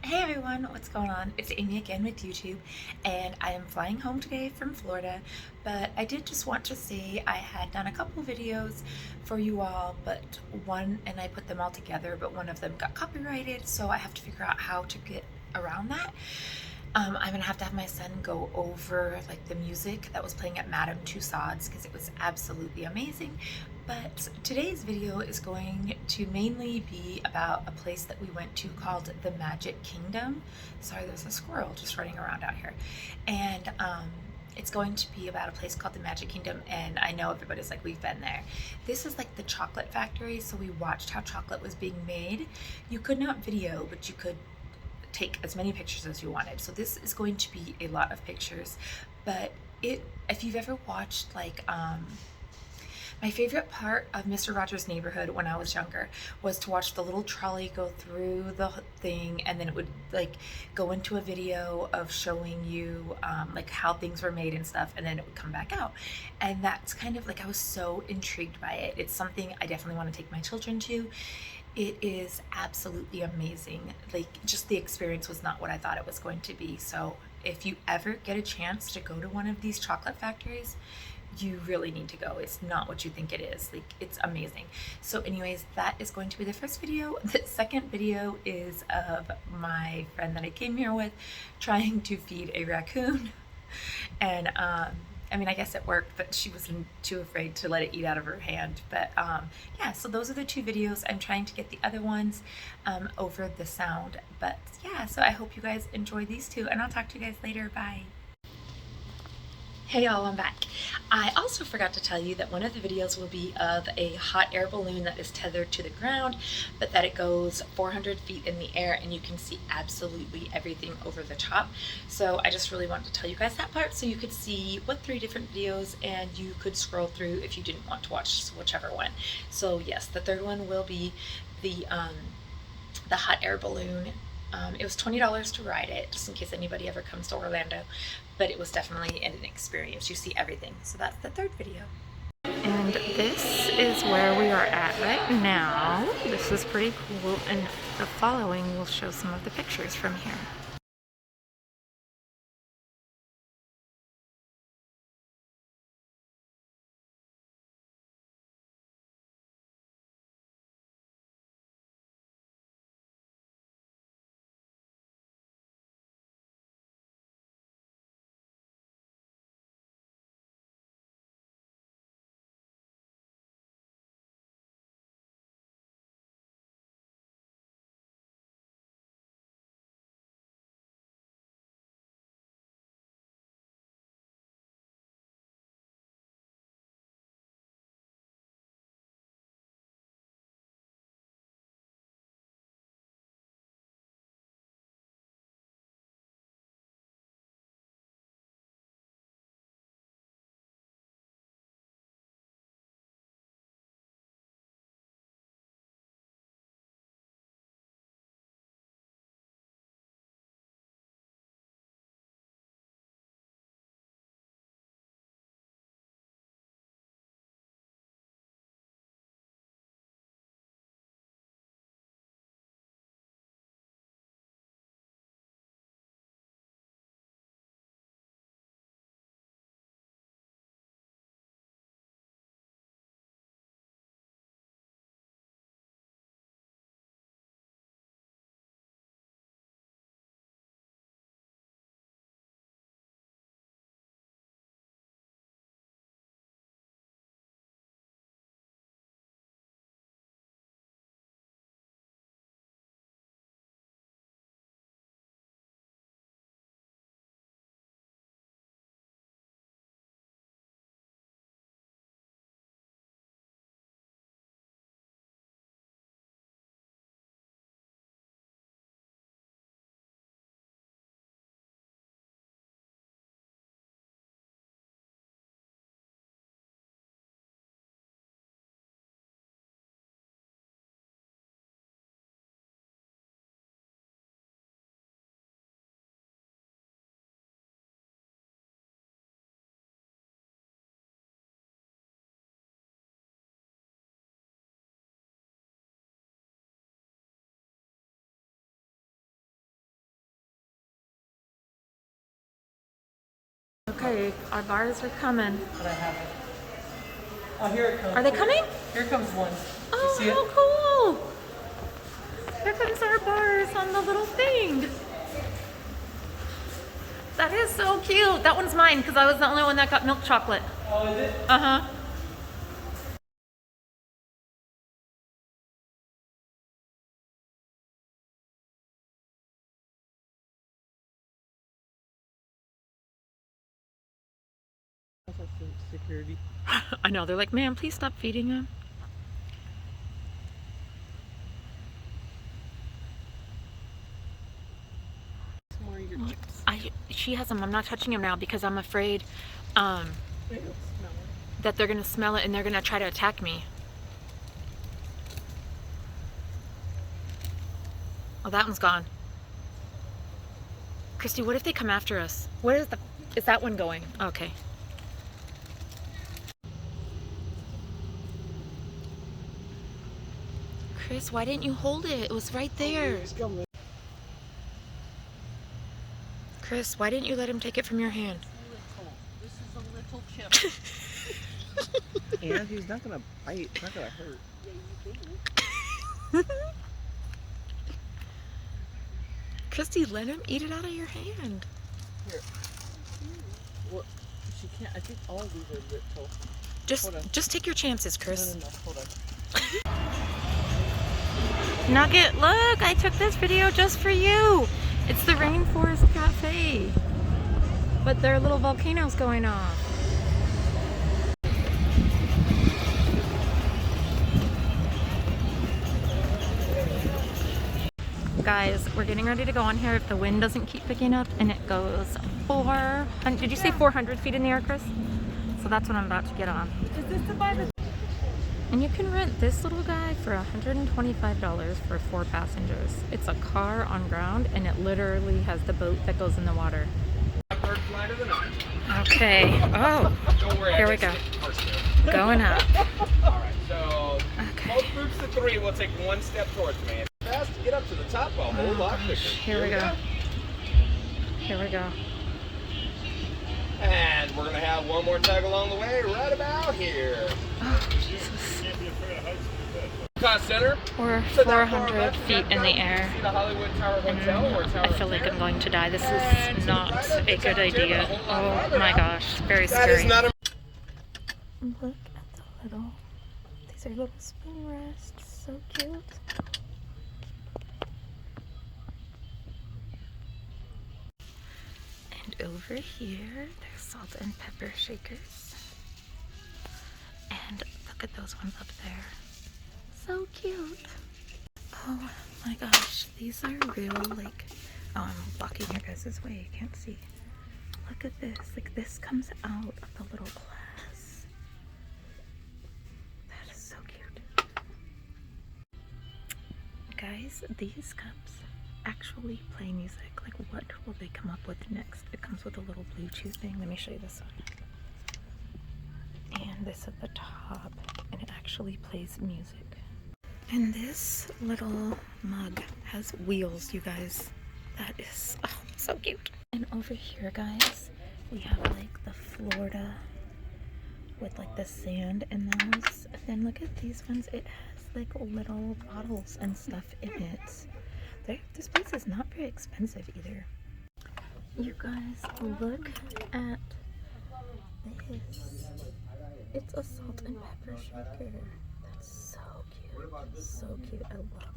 Hey everyone, what's going on? It's Amy again with YouTube, and I am flying home today from Florida. But I did just want to say I had done a couple videos for you all, but and I put them all together, but one of them got copyrighted, so I have to figure out how to get around that. I'm gonna have to have my son go over like the music that was playing at Madame Tussauds because it was absolutely amazing. But today's video is going to mainly be about a place that we went to called the Magic Kingdom. Sorry, there's a squirrel just running around out here. And it's going to be about a place called the Magic Kingdom, and I know everybody's like, we've been there. This is like the chocolate factory, so we watched how chocolate was being made. You could not video, but you could take as many pictures as you wanted. So this is going to be a lot of pictures, but if you've ever watched my favorite part of Mr. Rogers' Neighborhood when I was younger was to watch the little trolley go through the thing, and then it would like go into a video of showing you like how things were made and stuff, and then it would come back out. And that's kind of like, I was so intrigued by it. It's something I definitely want to take my children to. It is absolutely amazing. Like, just the experience was not what I thought it was going to be. So if you ever get a chance to go to one of these chocolate factories, you really need to go. It's not what you think it is. Like, it's amazing. So anyways, that is going to be the first video. The second video is of my friend that I came here with trying to feed a raccoon. And I mean, I guess it worked, but she was too afraid to let it eat out of her hand. But yeah, so those are the two videos. I'm trying to get the other ones over the sound. But yeah, so I hope you guys enjoy these two, and I'll talk to you guys later. Bye. Hey y'all, I'm back. I also forgot to tell you that one of the videos will be of a hot air balloon that is tethered to the ground, but that it goes 400 feet in the air and you can see absolutely everything over the top. So I just really wanted to tell you guys that part so you could see what 3 different videos, and you could scroll through if you didn't want to watch whichever one. So yes, the third one will be the hot air balloon. It was $20 to ride it, just in case anybody ever comes to Orlando, but it was definitely an experience. You see everything. So that's the third video. And this is where we are at right now. This is pretty cool, and the following will show some of the pictures from here. Okay, our bars are coming. But I haven't. Oh, here it comes. Are they coming? Here comes one. Oh, You see how it? cool! Here comes our bars on the little thing. That is so cute. That one's mine because I was the only one that got milk chocolate. Oh, is it? Uh-huh. Security. I know, they're like, ma'am, please stop feeding him. More of your chips. She has them. I'm not touching him now because I'm afraid that they're gonna smell it and they're gonna try to attack me. Oh, that one's gone. Christy, what if they come after us? Where is that one going? Okay. Chris, why didn't you hold it? It was right there. Chris, why didn't you let him take it from your hand? This is a little chip. And he's not gonna bite. It's not gonna hurt. Christy, let him eat it out of your hand. Here. Well, she can't. I think all these are little. Just take your chances, Chris. No. Hold on. Nugget, look, I took this video just for you. It's the Rainforest Cafe, but there are little volcanoes going off. Guys, we're getting ready to go on here if the wind doesn't keep picking up, and it goes 400, did you say 400 feet in the air, Chris? So that's what I'm about to get on. Is this to buy the? And you can rent this little guy for $125 for 4 passengers. It's a car on ground, and it literally has the boat that goes in the water. Okay. Oh, here we go. Going up. All right, so Okay. both groups of 3 will take 1 step towards me. Fast to get up to the top, a whole lot quicker. Here we go. Here we go. And we're gonna have one more tug along the way, right about here. Cost center. We're So that 400 far left, feet in the air. See the Hollywood Tower Hotel or Tower I feel like Fair? I'm going to die. This And is to the not right of a it's good out there, but a idea. whole lot Oh farther my out. gosh, very That scary. is not a Look at the little, these are little spoon rests, so cute. And over here, there's salt and pepper shakers. And look at those ones up there. So cute. Oh my gosh, these are real, like, oh, I'm blocking your guys' way, you can't see. Look at this, like this comes out of the little glass. That is so cute. Guys, these cups actually play music. Like, what will they come up with next? It comes with a little Bluetooth thing. Let me show you this one. And this at the top, and it actually plays music. And this little mug has wheels, you guys. That is, oh, so cute. And over here, guys, we have like the Florida with like the sand in those. And then look at these ones. It has like little bottles and stuff in it. This place is not very expensive either. You guys, look at this. It's a salt and pepper shaker. That's so cute. So cute. I love